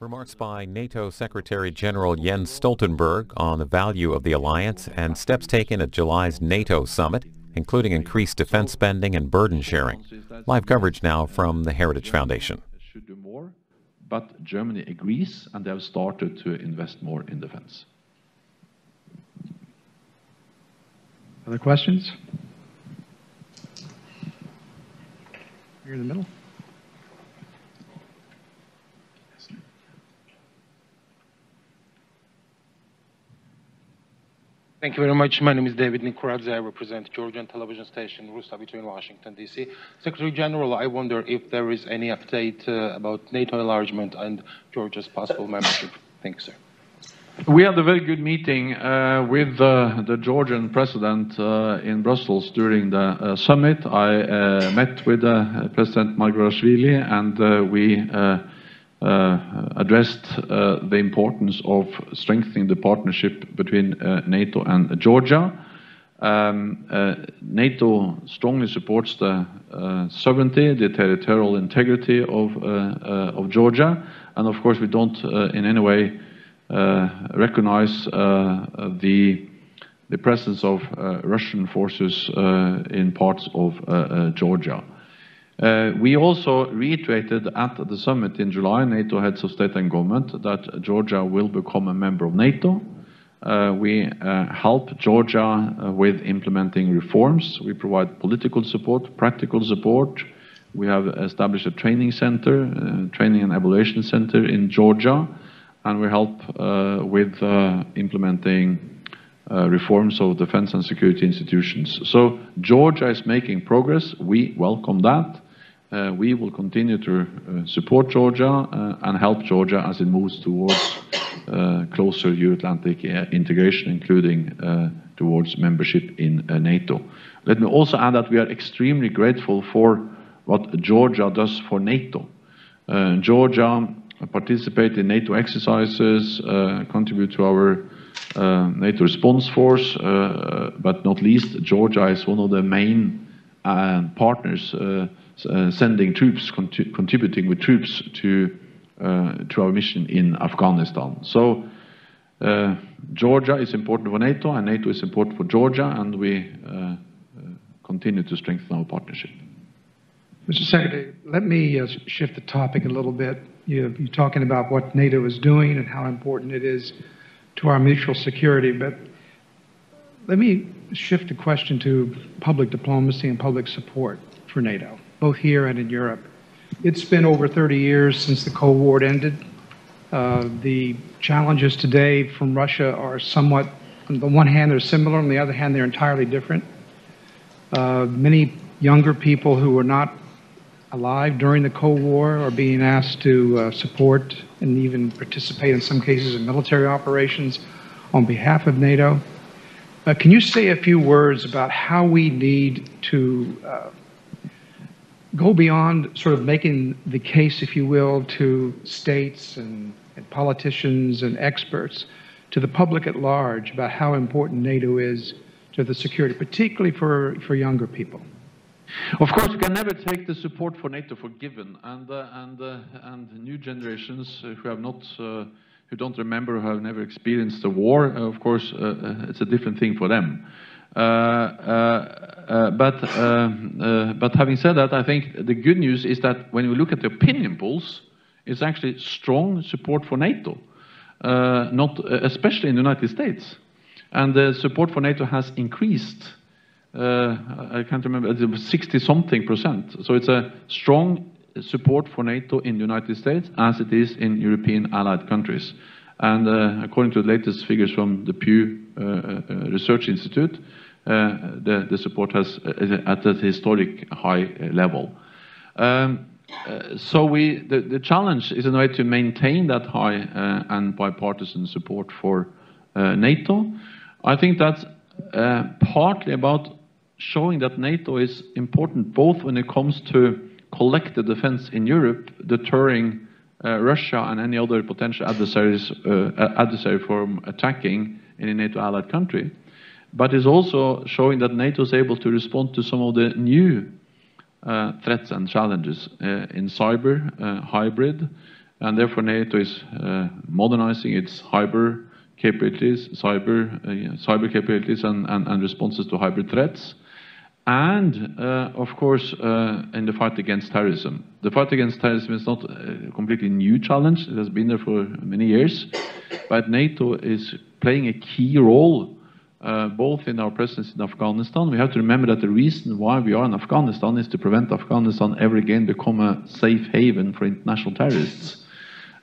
Remarks by NATO Secretary General Jens Stoltenberg on the value of the alliance and steps taken at July's NATO summit, including increased defense spending and burden sharing. Live coverage now from the Heritage Foundation. Should do more, but Germany agrees and they have started to invest more in defense. Other questions? Here in the middle. Thank you very much. My name is David Nikoradze. I represent Georgian television station Rusta between Washington, D.C. Secretary General, I wonder if there is any update about NATO enlargement and Georgia's possible membership. Thanks, sir. We had a very good meeting with the Georgian president in Brussels during the summit. I met with President Margvelashvili and we addressed the importance of strengthening the partnership between NATO and Georgia. NATO strongly supports the sovereignty, the territorial integrity of Georgia, and of course we don't in any way recognize the presence of Russian forces in parts of Georgia. We also reiterated at the summit in July, NATO heads of state and government, that Georgia will become a member of NATO. We help Georgia with implementing reforms. We provide political support, practical support. We have established a training center, training and evaluation center in Georgia, and we help with implementing reforms of defense and security institutions. So Georgia is making progress. We welcome that. We will continue to support Georgia and help Georgia as it moves towards closer Euro-Atlantic integration, including towards membership in NATO. Let me also add that we are extremely grateful for what Georgia does for NATO. Georgia participates in NATO exercises, contribute to our NATO response force, but not least, Georgia is one of the main partners sending troops, contributing with troops to our mission in Afghanistan. So Georgia is important for NATO, and NATO is important for Georgia, and we continue to strengthen our partnership. Mr. Secretary, let me shift the topic a little bit. You're talking about what NATO is doing and how important it is to our mutual security, but let me shift the question to public diplomacy and public support for NATO, both here and in Europe. It's been over 30 years since the Cold War ended. The challenges today from Russia are somewhat, on the one hand, they're similar, on the other hand, they're entirely different. Many younger people who were not alive during the Cold War are being asked to support and even participate in some cases in military operations on behalf of NATO. Can you say a few words about how we need to go beyond sort of making the case, if you will, to states and politicians and experts, to the public at large about how important NATO is to the security, particularly for younger people? Of course, you can never take the support for NATO for given, and new generations who have not, who don't remember, who have never experienced the war, of course, it's a different thing for them. But having said that, I think the good news is that when you look at the opinion polls, it's actually strong support for NATO, especially in the United States, and the support for NATO has increased. I can't remember, it was 60-something%. So it's a strong support for NATO in the United States as it is in European allied countries. And according to the latest figures from the Pew Research Institute, the support has at a historic high level. So the challenge is in a way to maintain that high and bipartisan support for NATO. I think that's partly about showing that NATO is important both when it comes to collective defense in Europe, deterring Russia and any other potential adversary from attacking any NATO allied country, but is also showing that NATO is able to respond to some of the new threats and challenges in cyber, hybrid, and therefore NATO is modernizing its cyber capabilities, cyber capabilities, and responses to hybrid threats, and of course in the fight against terrorism. The fight against terrorism is not a completely new challenge. It has been there for many years, but NATO is playing a key role both in our presence in Afghanistan. We have to remember that the reason why we are in Afghanistan is to prevent Afghanistan ever again become a safe haven for international terrorists.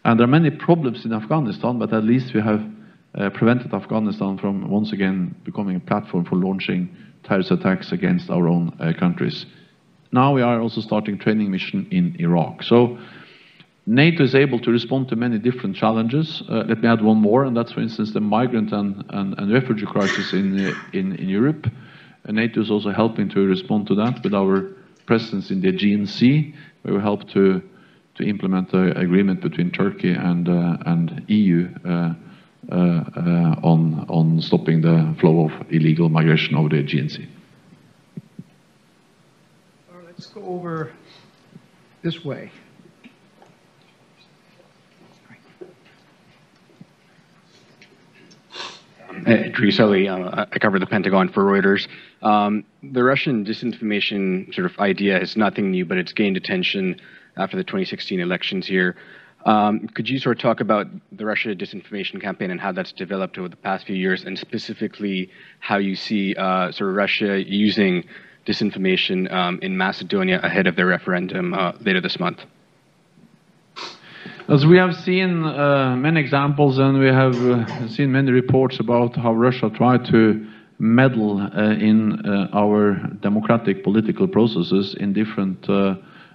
And there are many problems in Afghanistan, but at least we have prevented Afghanistan from once again becoming a platform for launching terrorist attacks against our own countries. Now we are also starting training mission in Iraq. So NATO is able to respond to many different challenges. Let me add one more, and that's, for instance, the migrant and refugee crisis in Europe. NATO is also helping to respond to that with our presence in the Aegean Sea, where we help to implement the agreement between Turkey and EU on stopping the flow of illegal migration over the Aegean Sea. Let's go over this way. Idris Ali, I cover the Pentagon for Reuters. The Russian disinformation sort of idea is nothing new, but it's gained attention after the 2016 elections here. Could you sort of talk about the Russia disinformation campaign and how that's developed over the past few years, and specifically how you see sort of Russia using disinformation in Macedonia ahead of their referendum later this month? As we have seen many examples, and we have seen many reports about how Russia tried to meddle in our democratic political processes in different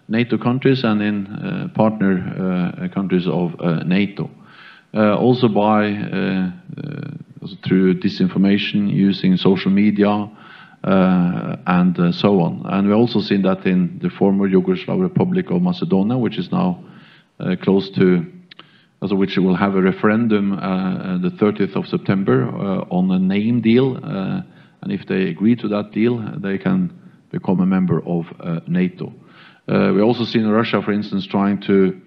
NATO countries and in partner countries of NATO. Also through disinformation, using social media, and so on. And we've also seen that in the former Yugoslav Republic of Macedonia, which is now close to, which will have a referendum the 30th of September on a name deal, and if they agree to that deal, they can become a member of NATO. We also seen Russia, for instance, trying to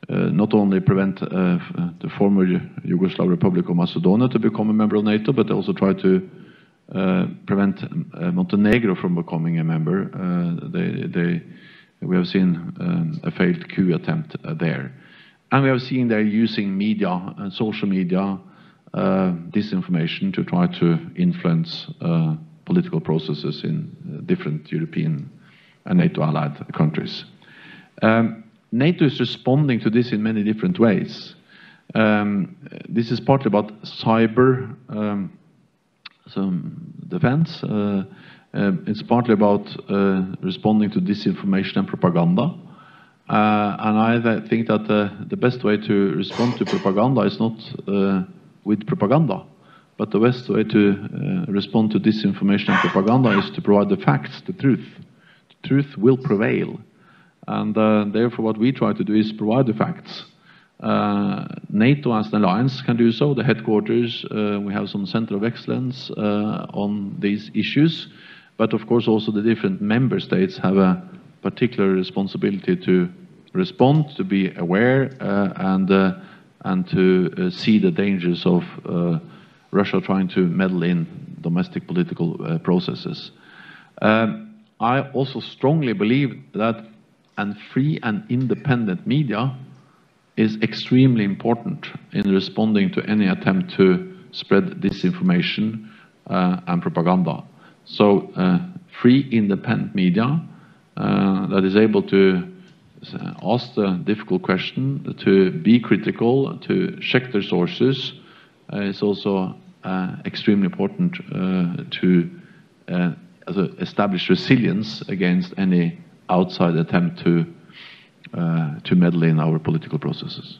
not only prevent the former Yugoslav Republic of Macedonia to become a member of NATO, but also try to prevent Montenegro from becoming a member. We have seen a failed coup attempt there. And we have seen they're using media and social media, disinformation, to try to influence political processes in different European and NATO allied countries. NATO is responding to this in many different ways. This is partly about cyber defense. It's partly about responding to disinformation and propaganda. And I think that the best way to respond to propaganda is not with propaganda, but the best way to respond to disinformation and propaganda is to provide the facts, the truth. The truth will prevail. And therefore what we try to do is provide the facts. NATO as an alliance can do so. The headquarters, we have some center of excellence on these issues. But of course also the different member states have a particular responsibility to respond, to be aware, and to see the dangers of Russia trying to meddle in domestic political processes. I also strongly believe that a free and independent media is extremely important in responding to any attempt to spread disinformation and propaganda. So free, independent media that is able to ask the difficult question, to be critical, to check their sources, is also extremely important to establish resilience against any outside attempt to meddle in our political processes.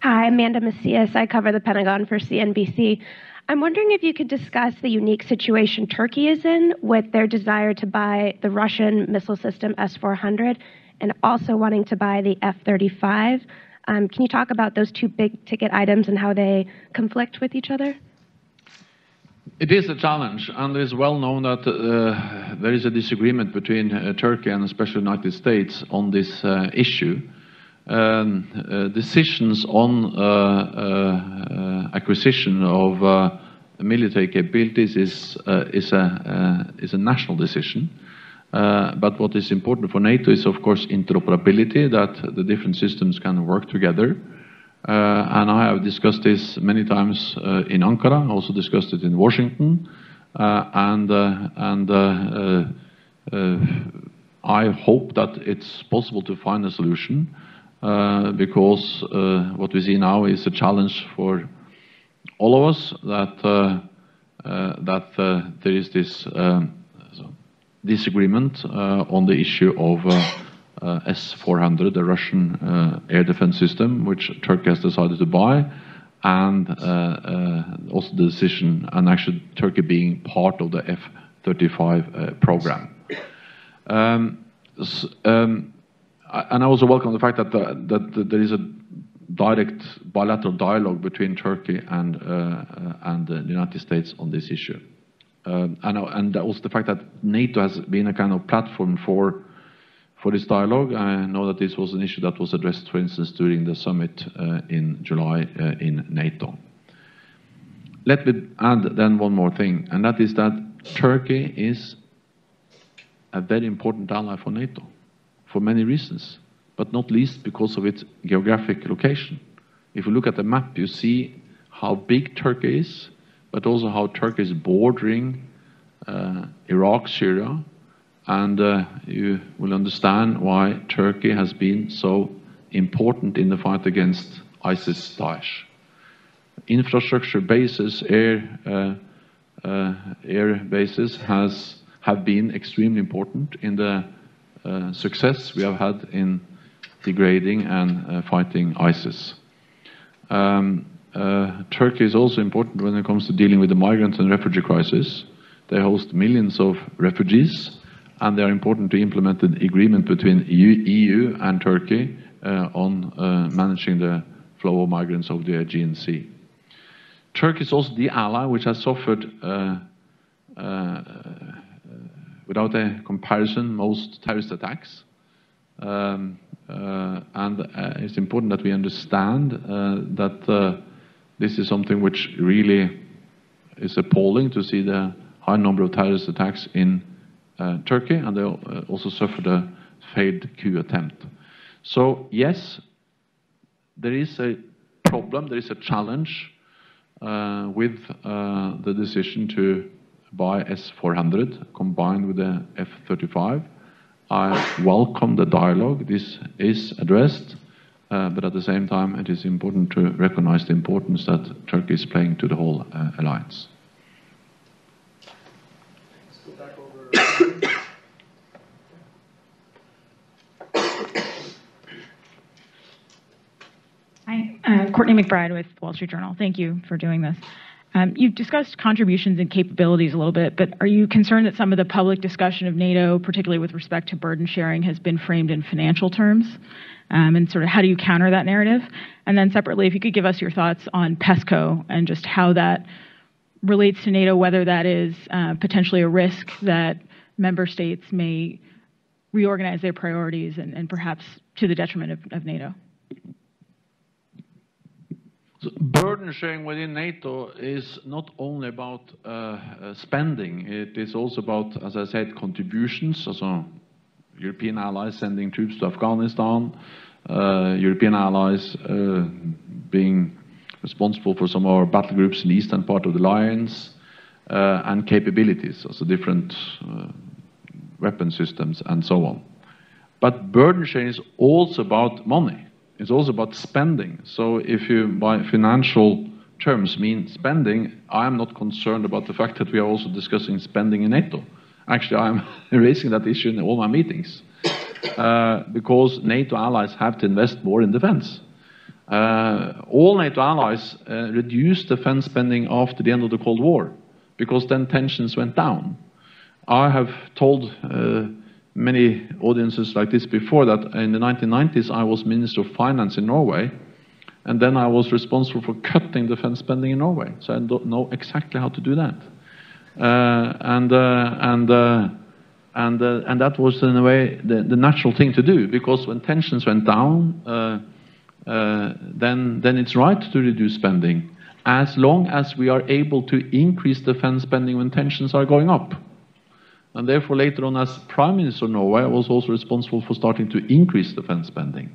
Hi, Amanda Macias. I cover the Pentagon for CNBC. I'm wondering if you could discuss the unique situation Turkey is in with their desire to buy the Russian missile system S-400 and also wanting to buy the F-35. Can you talk about those two big ticket items and how they conflict with each other? It is a challenge, and it is well known that there is a disagreement between Turkey and especially the United States on this issue. Decisions on acquisition of military capabilities is a national decision. But what is important for NATO is, of course, interoperability, that the different systems can work together. And I have discussed this many times in Ankara, also discussed it in Washington, and I hope that it's possible to find a solution, because what we see now is a challenge for all of us, that there is this disagreement on the issue of S-400, the Russian air defense system, which Turkey has decided to buy, and also the decision, and actually Turkey being part of the F-35 program. And I also welcome the fact that there is a direct bilateral dialogue between Turkey and the United States on this issue. And also the fact that NATO has been a kind of platform for this dialogue. I know that this was an issue that was addressed, for instance, during the summit in July in NATO. Let me add then one more thing, and that is that Turkey is a very important ally for NATO for many reasons, but not least because of its geographic location. If you look at the map, you see how big Turkey is, but also how Turkey is bordering Iraq, Syria, and you will understand why Turkey has been so important in the fight against ISIS, Daesh. Infrastructure bases, air bases have been extremely important in the success we have had in degrading and fighting ISIS. Turkey is also important when it comes to dealing with the migrant and refugee crisis. They host millions of refugees, and they are important to implement an agreement between EU and Turkey on managing the flow of migrants over the Aegean Sea. Turkey is also the ally which has suffered, without a comparison, most terrorist attacks. And it's important that we understand that this is something which really is appalling to see the high number of terrorist attacks in Turkey, and they also suffered a failed coup attempt. So yes, there is a problem, there is a challenge with the decision to buy S-400 combined with the F-35. I welcome the dialogue. This is addressed, but at the same time it is important to recognize the importance that Turkey is playing to the whole alliance. Hi, Courtney McBride with Wall Street Journal. Thank you for doing this. You've discussed contributions and capabilities a little bit, but are you concerned that some of the public discussion of NATO, particularly with respect to burden sharing, has been framed in financial terms? And sort of how do you counter that narrative? And then separately, if you could give us your thoughts on PESCO and just how that relates to NATO, whether that is potentially a risk that member states may reorganize their priorities and perhaps to the detriment of NATO. Burden sharing within NATO is not only about spending, it is also about, as I said, contributions, also European allies sending troops to Afghanistan, European allies being responsible for some of our battle groups in the eastern part of the alliance, and capabilities, also different weapon systems and so on. But burden sharing is also about money. It's also about spending. So if you, by financial terms, mean spending, I am not concerned about the fact that we are also discussing spending in NATO. Actually, I'm raising that issue in all my meetings, because NATO allies have to invest more in defense. All NATO allies reduced defense spending after the end of the Cold War, because then tensions went down. I have told many audiences like this before that in the 1990s I was Minister of Finance in Norway, and then I was responsible for cutting defense spending in Norway, so I don't know exactly how to do that. And that was in a way the natural thing to do, because when tensions went down, then it's right to reduce spending, as long as we are able to increase defense spending when tensions are going up. And therefore, later on, as Prime Minister of Norway, I was also responsible for starting to increase defense spending.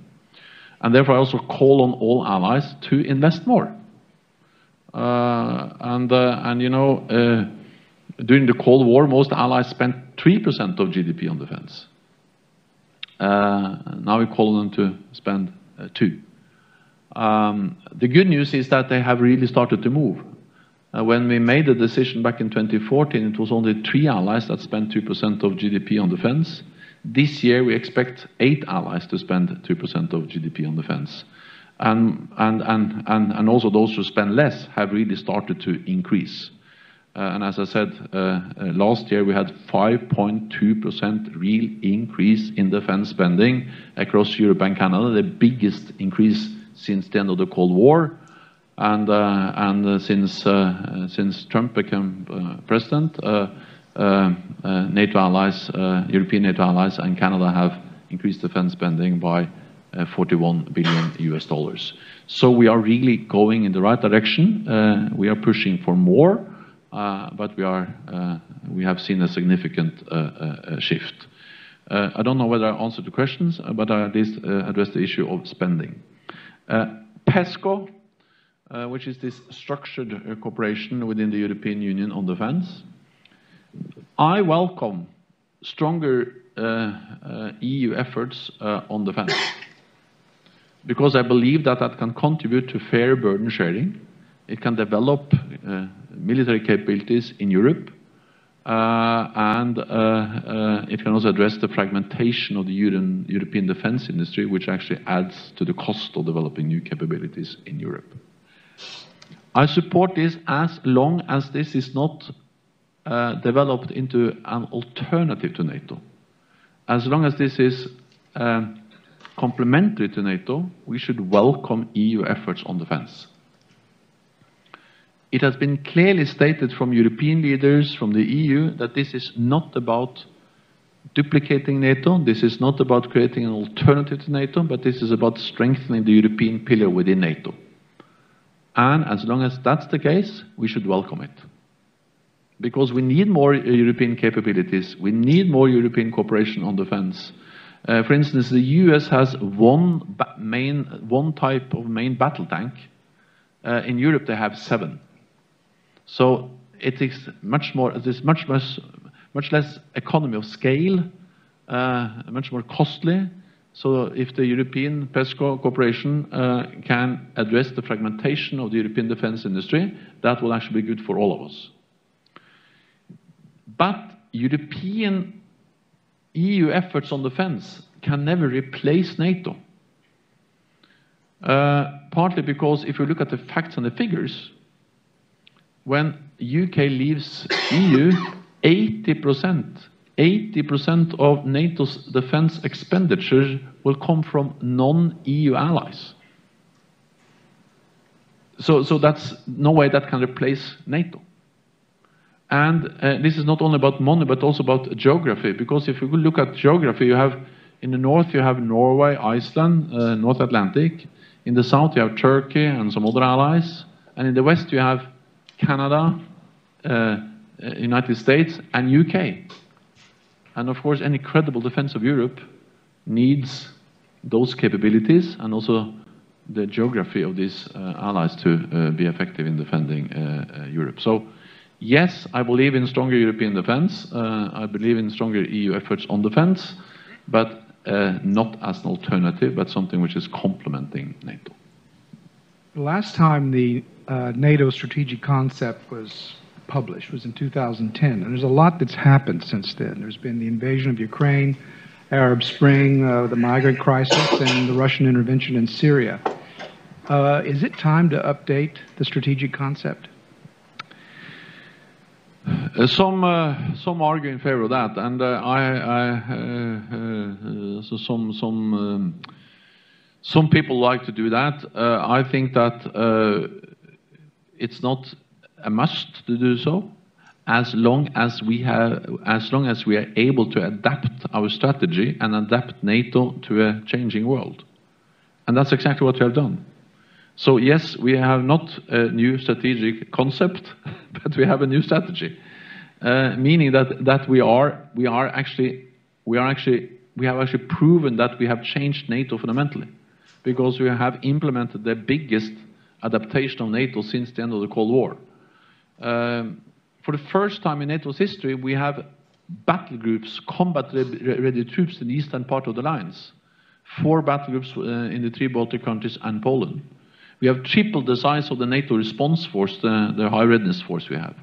And therefore, I also call on all allies to invest more. And you know, during the Cold War, most allies spent 3% of GDP on defense. Now we call on them to spend 2%. The good news is that they have really started to move. When we made the decision back in 2014, it was only 3 allies that spent 2% of GDP on defense. This year, we expect 8 allies to spend 2% of GDP on defense. And also those who spend less have really started to increase. And as I said, last year we had 5.2% real increase in defense spending across Europe and Canada, the biggest increase since the end of the Cold War. And since Trump became president, NATO allies, European NATO allies and Canada have increased defense spending by $41 billion. So we are really going in the right direction. We are pushing for more, but we have seen a significant shift. I don't know whether I answered the questions, but I at least addressed the issue of spending. PESCO, which is this structured cooperation within the European Union on defense. I welcome stronger EU efforts on defense, because I believe that that can contribute to fair burden sharing. It can develop military capabilities in Europe, and it can also address the fragmentation of the European defense industry, which actually adds to the cost of developing new capabilities in Europe. I support this as long as this is not developed into an alternative to NATO. As long as this is complementary to NATO, we should welcome EU efforts on defense. It has been clearly stated from European leaders, from the EU, that this is not about duplicating NATO, this is not about creating an alternative to NATO, but this is about strengthening the European pillar within NATO. And as long as that's the case, we should welcome it. Because we need more European capabilities, we need more European cooperation on defense. For instance, the US has one type of main battle tank. In Europe, they have 7. So it is much less economy of scale, much more costly. So if the European PESCO cooperation can address the fragmentation of the European defense industry, that will actually be good for all of us. But European EU efforts on defense can never replace NATO. Partly because if you look at the facts and the figures, when UK leaves EU, 80% of NATO's defense expenditure will come from non-EU allies. So that's no way that can replace NATO. And this is not only about money, but also about geography. Because if you look at geography, you have in the north you have Norway, Iceland, North Atlantic. In the south you have Turkey and some other allies. And in the west you have Canada, United States, and UK. And of course, any credible defense of Europe needs those capabilities and also the geography of these allies to be effective in defending Europe. So, yes, I believe in stronger European defense. I believe in stronger EU efforts on defense, but not as an alternative, but something which is complementing NATO. The last time the NATO strategic concept was published was in 2010, and there's a lot that's happened since then. There's been the invasion of Ukraine, Arab Spring, the migrant crisis, and the Russian intervention in Syria. Is it time to update the strategic concept? Some argue in favor of that, and some people like to do that. I think that it's not a must to do so, as long as we are able to adapt our strategy and adapt NATO to a changing world. And that's exactly what we have done. So yes, we have not a new strategic concept, but we have a new strategy, meaning that we have actually proven that we have changed NATO fundamentally, because we have implemented the biggest adaptation of NATO since the end of the Cold War. For the first time in NATO's history, we have battle groups, combat-ready troops in the eastern part of the lines. 4 battle groups in the 3 Baltic countries and Poland. We have tripled the size of the NATO response force, the high readiness force we have.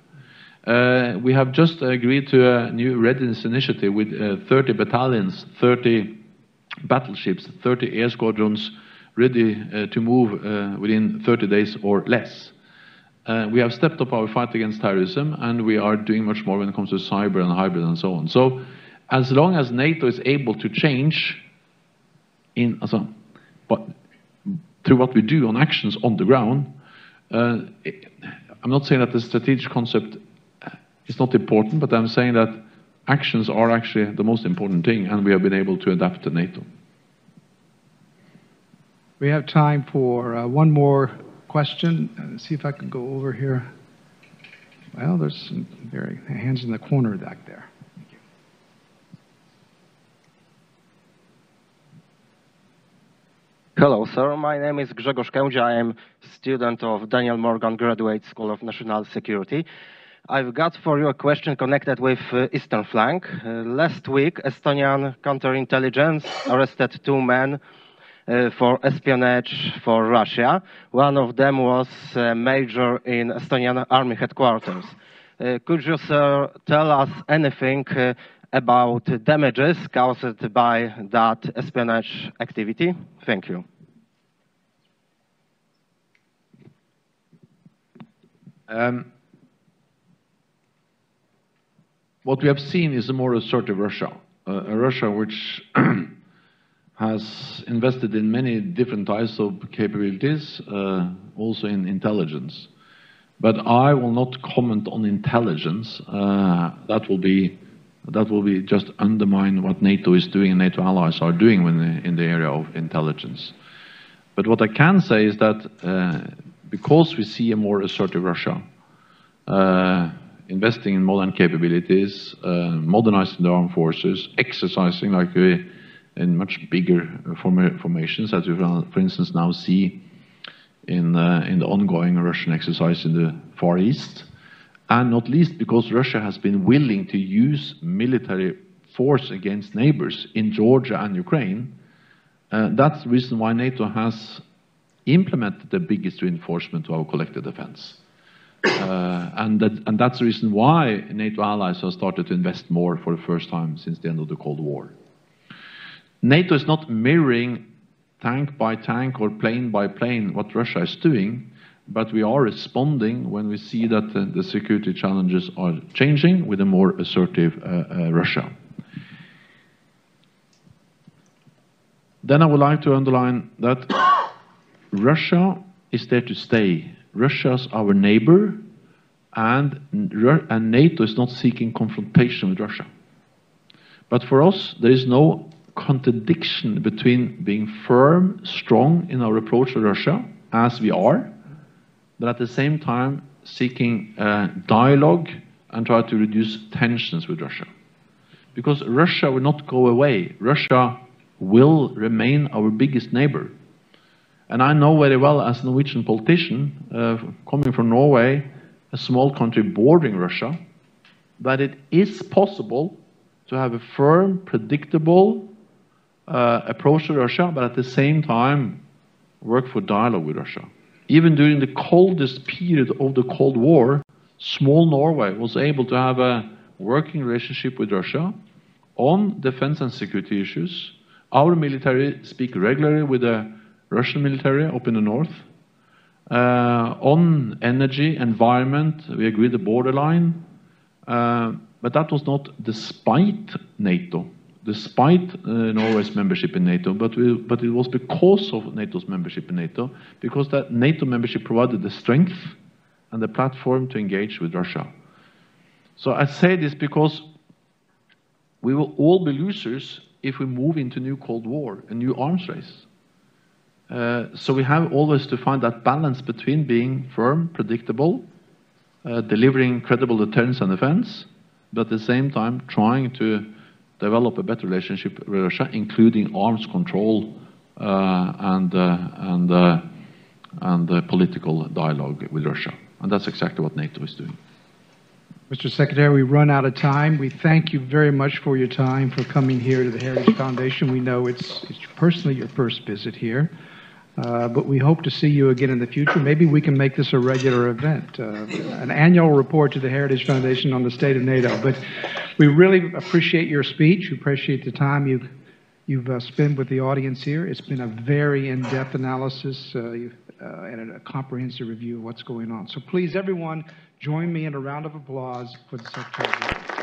We have just agreed to a new readiness initiative with 30 battalions, 30 battleships, 30 air squadrons ready to move within 30 days or less. We have stepped up our fight against terrorism, and we are doing much more when it comes to cyber and hybrid and so on. So as long as NATO is able to change through what we do on actions on the ground, I'm not saying that the strategic concept is not important, but I'm saying that actions are actually the most important thing, and we have been able to adapt to NATO. We have time for one more question. Let's see if I can go over here. Well, there's some hands in the corner back there. Thank you. Hello, sir. My name is Grzegorz Kędzia. I am student of Daniel Morgan Graduate School of National Security. I've got for you a question connected with Eastern flank. Last week, Estonian counterintelligence arrested 2 men for espionage for Russia. One of them was a major in Estonian army headquarters. Could you, sir, tell us anything about damages caused by that espionage activity? Thank you. What we have seen is a more assertive Russia, a Russia which has invested in many different types of capabilities, also in intelligence. But I will not comment on intelligence. That will be just undermine what NATO is doing and NATO allies are doing in the area of intelligence. But what I can say is that because we see a more assertive Russia, investing in modern capabilities, modernizing the armed forces, exercising like in much bigger formations, as we, for instance, now see in the ongoing Russian exercise in the Far East, and not least because Russia has been willing to use military force against neighbors in Georgia and Ukraine. That's the reason why NATO has implemented the biggest reinforcement to our collective defense. And that's the reason why NATO allies have started to invest more for the first time since the end of the Cold War. NATO is not mirroring tank by tank or plane by plane what Russia is doing, but we are responding when we see that the security challenges are changing with a more assertive Russia. Then I would like to underline that Russia is there to stay. Russia is our neighbor, and NATO is not seeking confrontation with Russia. But for us, there is no contradiction between being firm, strong in our approach to Russia, as we are, but at the same time seeking dialogue and try to reduce tensions with Russia. Because Russia will not go away. Russia will remain our biggest neighbor. And I know very well, as a Norwegian politician, coming from Norway, a small country bordering Russia, that it is possible to have a firm, predictable approach to Russia, but at the same time work for dialogue with Russia. Even during the coldest period of the Cold War, small Norway was able to have a working relationship with Russia on defense and security issues. Our military speak regularly with the Russian military up in the north. On energy, environment, we agreed the borderline. But that was not despite NATO, despite Norway's membership in NATO, but it was because of NATO's membership in NATO, because that NATO membership provided the strength and the platform to engage with Russia. So I say this because we will all be losers if we move into a new Cold War, a new arms race. So we have always to find that balance between being firm, predictable, delivering credible deterrence and defense, but at the same time trying to develop a better relationship with Russia, including arms control and political dialogue with Russia. And that's exactly what NATO is doing. Mr. Secretary, we run out of time. We thank you very much for your time, for coming here to the Heritage Foundation. We know it's personally your first visit here, but we hope to see you again in the future. Maybe we can make this a regular event, an annual report to the Heritage Foundation on the state of NATO. But we really appreciate your speech. We appreciate the time you've spent with the audience here. It's been a very in-depth analysis and a comprehensive review of what's going on. So please, everyone, join me in a round of applause for the Secretary.